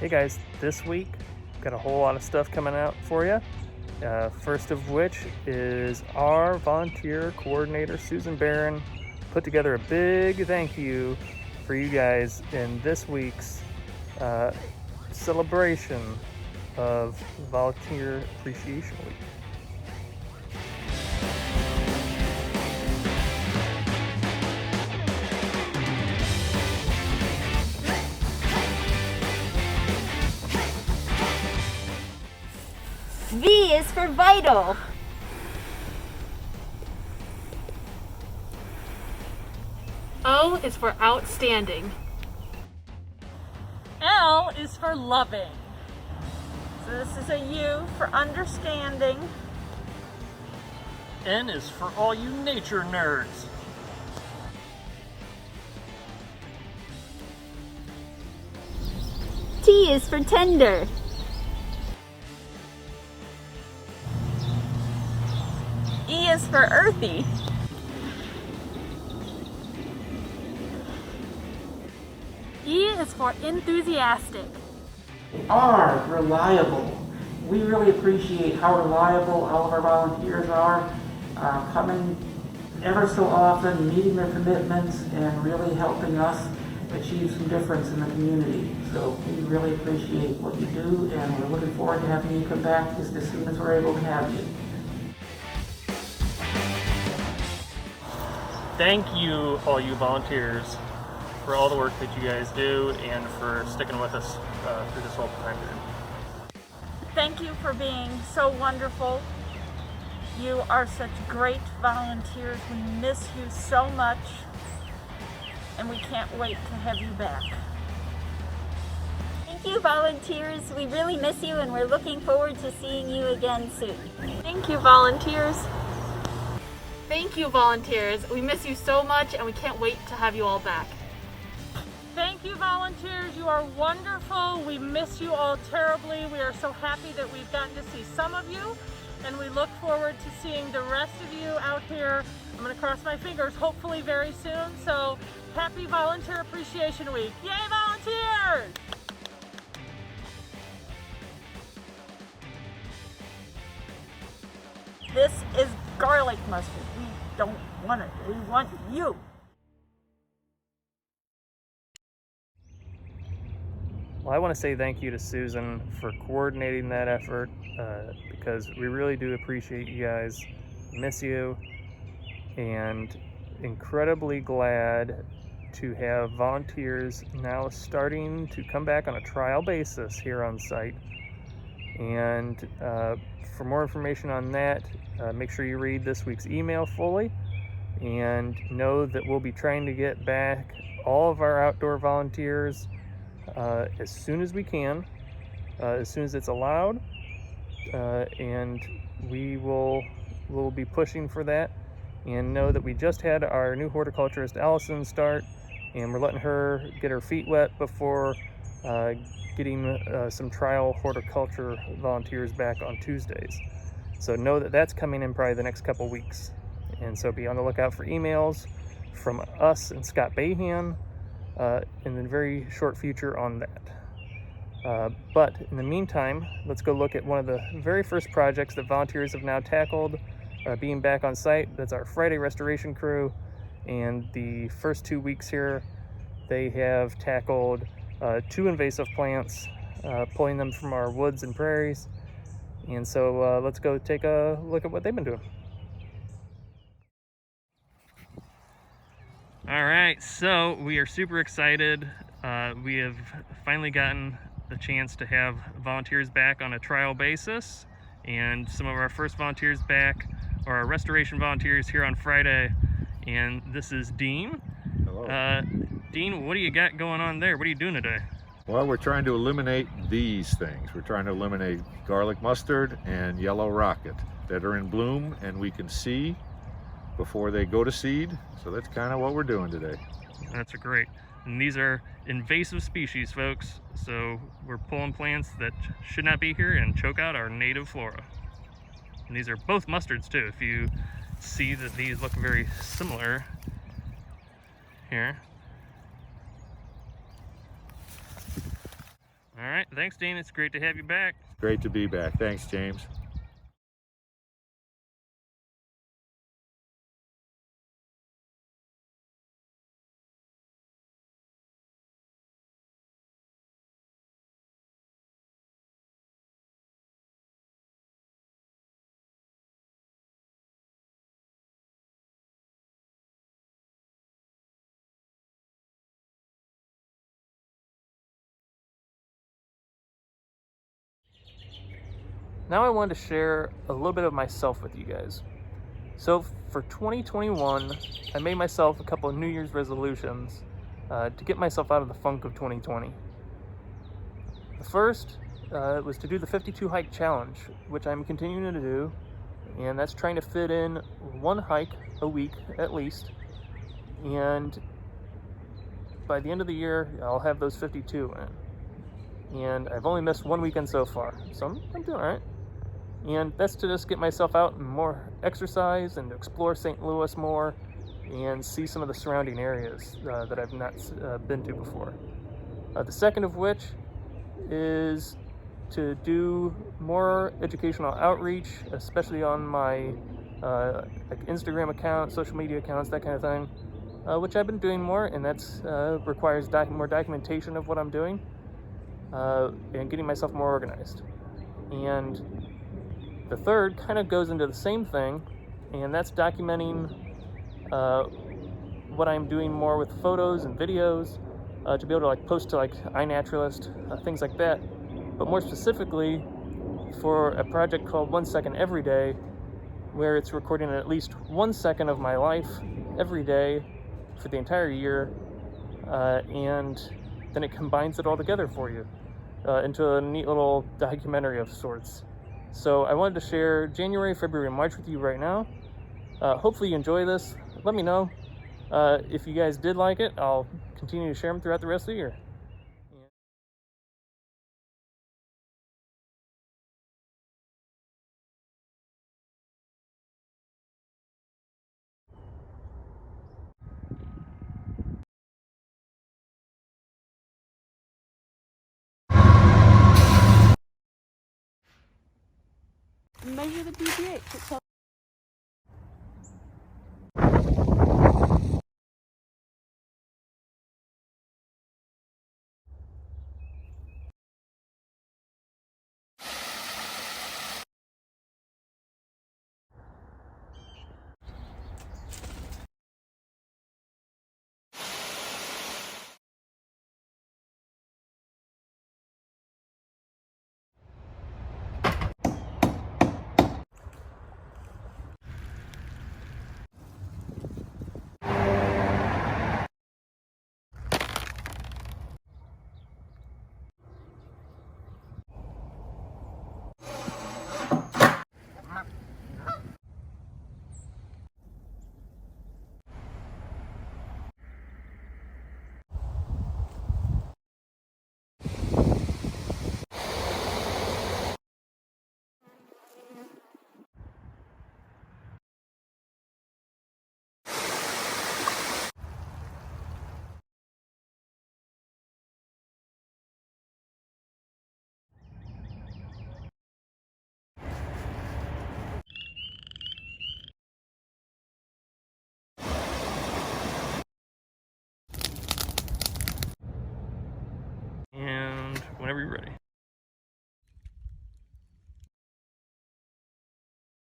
Hey guys, this week got a whole lot of stuff coming out for you. First of which is our volunteer coordinator, Susan Barron, put together a big thank you for you guys in this week's celebration of Volunteer Appreciation Week. V is for vital. O is for outstanding. L is for loving. So this is a U for understanding. N is for all you nature nerds. T is for tender. E is for earthy. E is for enthusiastic. R, reliable. We really appreciate how reliable all of our volunteers are, coming ever so often, meeting their commitments, and really helping us achieve some difference in the community. So we really appreciate what you do, and we're looking forward to having you come back just as soon as we're able to have you. Thank you, all you volunteers, for all the work that you guys do and for sticking with us through this whole time period. Thank you for being so wonderful. You are such great volunteers. We miss you so much, and we can't wait to have you back. Thank you, volunteers. We really miss you and we're looking forward to seeing you again soon. Thank you, volunteers. Thank you, volunteers. We miss you so much and we can't wait to have you all back. Thank you, volunteers. You are wonderful. We miss you all terribly. We are so happy that we've gotten to see some of you, and we look forward to seeing the rest of you out here. I'm going to cross my fingers, hopefully very soon. So happy Volunteer Appreciation Week. Yay, volunteers! This is garlic mustard. We don't want it. We want you. Well, I want to say thank you to Susan for coordinating that effort because we really do appreciate you guys, miss you, and incredibly glad to have volunteers now starting to come back on a trial basis here on site. And for more information on that, make sure you read this week's email fully and know that we'll be trying to get back all of our outdoor volunteers as soon as we can, as soon as it's allowed, and we'll be pushing for that. And know that we just had our new horticulturist Allison start, and we're letting her get her feet wet before getting some trial horticulture volunteers back on Tuesdays. So know that that's coming in probably the next couple weeks, and so be on the lookout for emails from us and Scott Bahan in the very short future on that. But in the meantime, let's go look at one of the very first projects that volunteers have now tackled being back on site. That's our Friday restoration crew, and the first 2 weeks here they have tackled 2 invasive plants, pulling them from our woods and prairies. And so let's go take a look at what they've been doing. All right, so we are super excited. We have finally gotten the chance to have volunteers back on a trial basis, and some of our first volunteers back are our restoration volunteers here on Friday. And this is Dean. Hello. Dean, what do you got going on there? What are you doing today? Well, we're trying to eliminate these things. We're trying to eliminate garlic mustard and yellow rocket that are in bloom and we can see before they go to seed. So that's kind of what we're doing today. That's great. And these are invasive species, folks. So we're pulling plants that should not be here and choke out our native flora. And these are both mustards too. If you see that these look very similar here. All All right, thanks, Dean. It's great to have you back. Great to be back. Thanks, James. Now I wanted to share a little bit of myself with you guys. So for 2021, I made myself a couple of New Year's resolutions to get myself out of the funk of 2020. The first was to do the 52 hike challenge, which I'm continuing to do, and that's trying to fit in one hike a week at least. And by the end of the year, I'll have those 52 in. And I've only missed one weekend so far, so I'm doing all right. And that's to just get myself out and more exercise and explore St. Louis more and see some of the surrounding areas that I've not been to before. The second of which is to do more educational outreach, especially on my like Instagram account, social media accounts, that kind of thing, which I've been doing more, and that's requires more documentation of what I'm doing and getting myself more organized. And the third kind of goes into the same thing, and that's documenting what I'm doing more with photos and videos to be able to like post to like iNaturalist, things like that. But more specifically, for a project called 1 Second Every Day, where it's recording at least 1 second of my life every day for the entire year, and then it combines it all together for you into a neat little documentary of sorts. So I wanted to share January, February, and March with you right now. Hopefully you enjoy this. Let me know. If you guys did like it, I'll continue to share them throughout the rest of the year. Measure the pH. And whenever you're ready.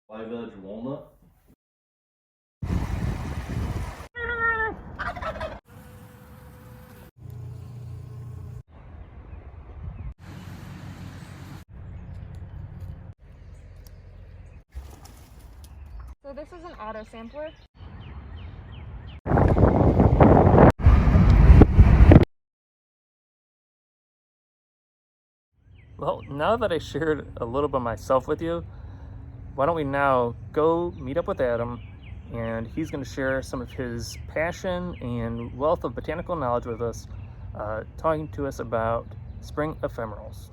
Live edge walnut. So this is an auto sampler. Well, now that I shared a little bit of myself with you, why don't we now go meet up with Adam, and he's going to share some of his passion and wealth of botanical knowledge with us, talking to us about spring ephemerals.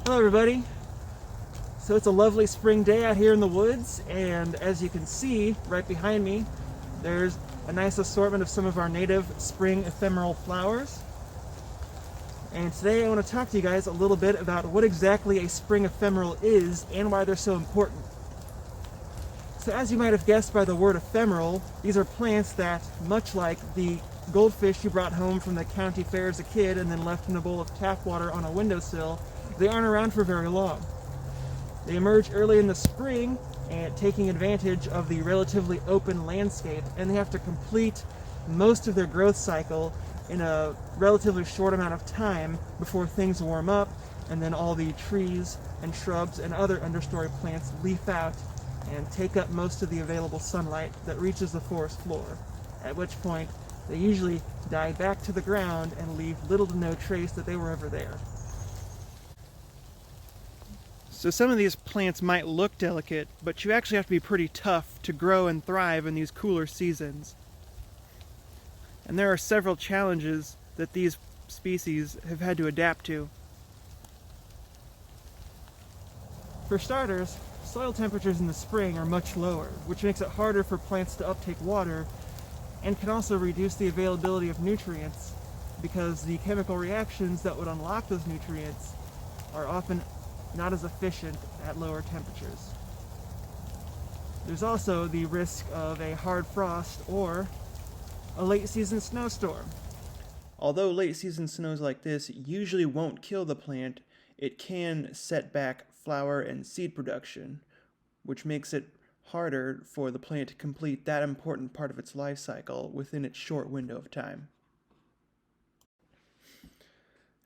Hello everybody. So it's a lovely spring day out here in the woods, and as you can see right behind me, there's a nice assortment of some of our native spring ephemeral flowers. And today I want to talk to you guys a little bit about what exactly a spring ephemeral is and why they're so important. So as you might have guessed by the word ephemeral, these are plants that, much like the goldfish you brought home from the county fair as a kid and then left in a bowl of tap water on a windowsill, they aren't around for very long. They emerge early in the spring and taking advantage of the relatively open landscape, and they have to complete most of their growth cycle in a relatively short amount of time before things warm up and then all the trees and shrubs and other understory plants leaf out and take up most of the available sunlight that reaches the forest floor, at which point they usually die back to the ground and leave little to no trace that they were ever there. So some of these plants might look delicate, but you actually have to be pretty tough to grow and thrive in these cooler seasons. And there are several challenges that these species have had to adapt to. For starters, soil temperatures in the spring are much lower, which makes it harder for plants to uptake water and can also reduce the availability of nutrients because the chemical reactions that would unlock those nutrients are often not as efficient at lower temperatures. There's also the risk of a hard frost or a late season snowstorm. Although late season snows like this usually won't kill the plant, it can set back flower and seed production, which makes it harder for the plant to complete that important part of its life cycle within its short window of time.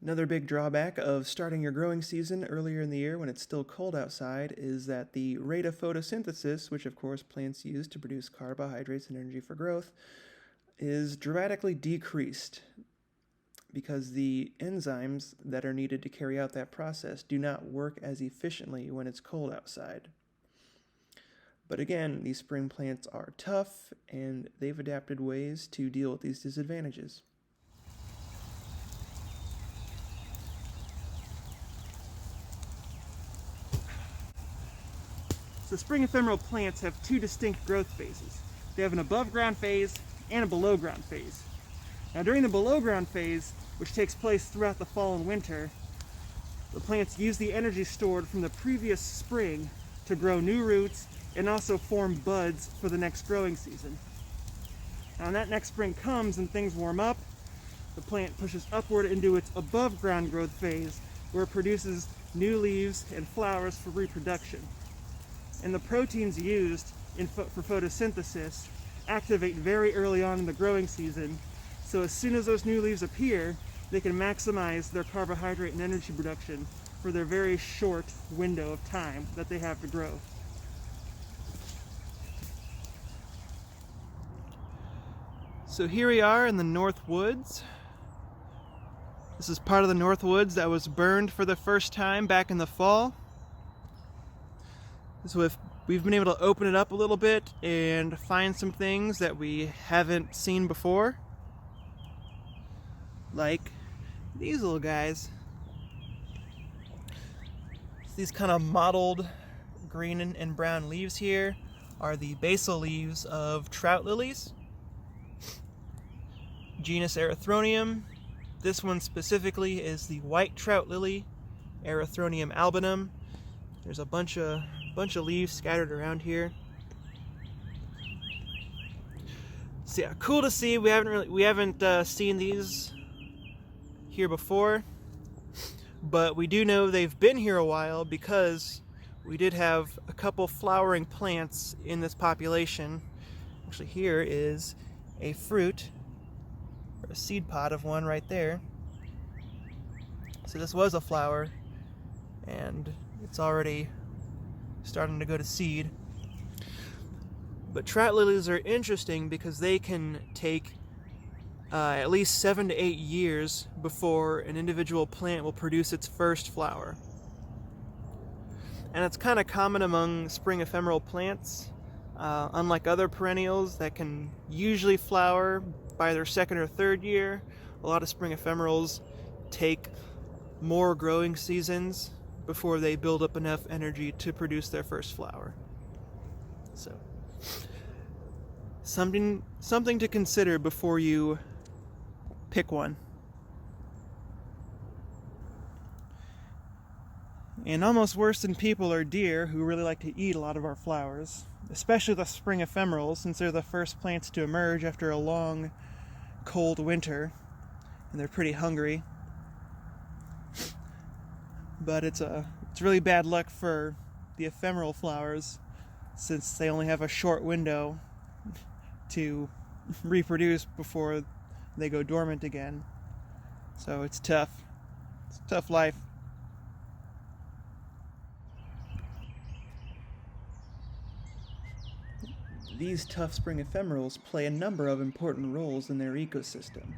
Another big drawback of starting your growing season earlier in the year when it's still cold outside is that the rate of photosynthesis, which of course plants use to produce carbohydrates and energy for growth, is dramatically decreased because the enzymes that are needed to carry out that process do not work as efficiently when it's cold outside. But again, these spring plants are tough and they've adapted ways to deal with these disadvantages. So spring ephemeral plants have two distinct growth phases. They have an above ground phase and a below ground phase. Now during the below ground phase, which takes place throughout the fall and winter, the plants use the energy stored from the previous spring to grow new roots and also form buds for the next growing season. Now when that next spring comes and things warm up, the plant pushes upward into its above ground growth phase where it produces new leaves and flowers for reproduction. And the proteins used for photosynthesis activate very early on in the growing season, so as soon as those new leaves appear, they can maximize their carbohydrate and energy production for their very short window of time that they have to grow. So here we are in the North Woods. This is part of the North Woods that was burned for the first time back in the fall. So we've been able to open it up a little bit and find some things that we haven't seen before. Like these little guys. These kind of mottled green and brown leaves here are the basal leaves of trout lilies. Genus Erythronium. This one specifically is the white trout lily, Erythronium albinum. There's a bunch of leaves scattered around here. So yeah, cool to see. We haven't seen these here before, but we do know they've been here a while because we did have a couple flowering plants in this population. Actually, here is a fruit, or a seed pod of one right there. So this was a flower, and it's already starting to go to seed. But trout lilies are interesting because they can take at least 7 to 8 years before an individual plant will produce its first flower. And it's kind of common among spring ephemeral plants. Unlike other perennials that can usually flower by their second or third year, a lot of spring ephemerals take more growing seasons before they build up enough energy to produce their first flower. So, something to consider before you pick one. And almost worse than people are deer, who really like to eat a lot of our flowers, especially the spring ephemerals, since they're the first plants to emerge after a long, cold winter, and they're pretty hungry. But it's really bad luck for the ephemeral flowers, since they only have a short window to reproduce before they go dormant again. So it's tough. It's a tough life. These tough spring ephemerals play a number of important roles in their ecosystem.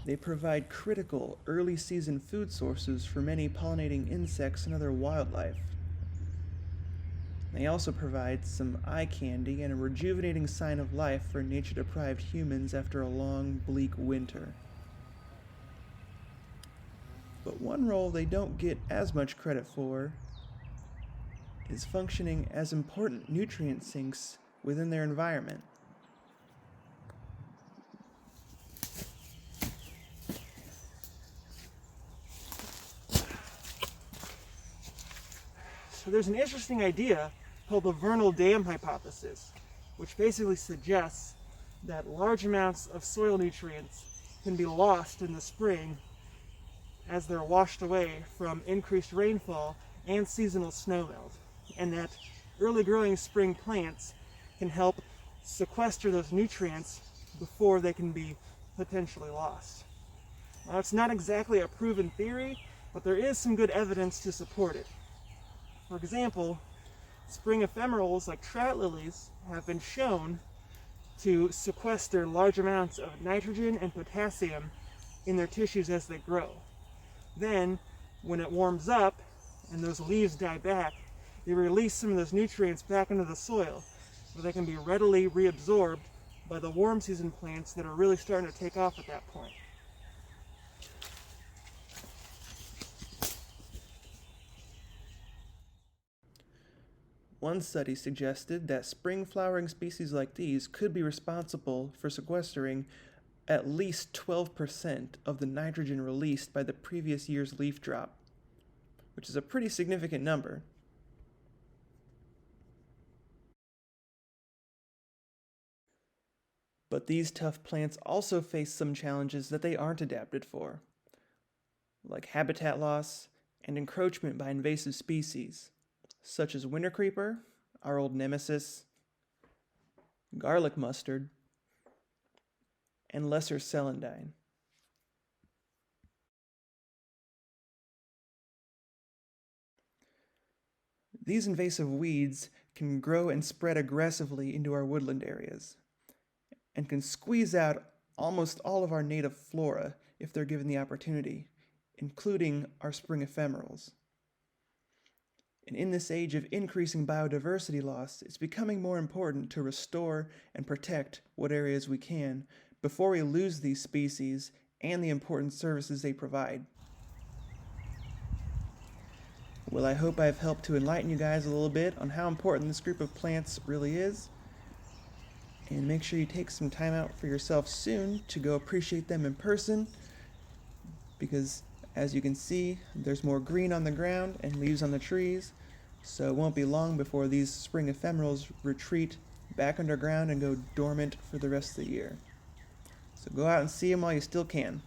They provide critical early season food sources for many pollinating insects and other wildlife. They also provide some eye candy and a rejuvenating sign of life for nature-deprived humans after a long, bleak winter. But one role they don't get as much credit for is functioning as important nutrient sinks within their environment. So there's an interesting idea called the vernal dam hypothesis, which basically suggests that large amounts of soil nutrients can be lost in the spring as they're washed away from increased rainfall and seasonal snowmelt, and that early growing spring plants can help sequester those nutrients before they can be potentially lost. Now, it's not exactly a proven theory, but there is some good evidence to support it. For example, spring ephemerals like trout lilies have been shown to sequester large amounts of nitrogen and potassium in their tissues as they grow. Then, when it warms up and those leaves die back, they release some of those nutrients back into the soil, where they can be readily reabsorbed by the warm season plants that are really starting to take off at that point. One study suggested that spring flowering species like these could be responsible for sequestering at least 12% of the nitrogen released by the previous year's leaf drop, which is a pretty significant number. But these tough plants also face some challenges that they aren't adapted for, like habitat loss and encroachment by invasive species, such as winter creeper, our old nemesis, garlic mustard, and lesser celandine. These invasive weeds can grow and spread aggressively into our woodland areas, and can squeeze out almost all of our native flora if they're given the opportunity, including our spring ephemerals. And in this age of increasing biodiversity loss, it's becoming more important to restore and protect what areas we can before we lose these species and the important services they provide. Well, I hope I've helped to enlighten you guys a little bit on how important this group of plants really is. And make sure you take some time out for yourself soon to go appreciate them in person, because as you can see, there's more green on the ground and leaves on the trees, so it won't be long before these spring ephemerals retreat back underground and go dormant for the rest of the year. So go out and see them while you still can.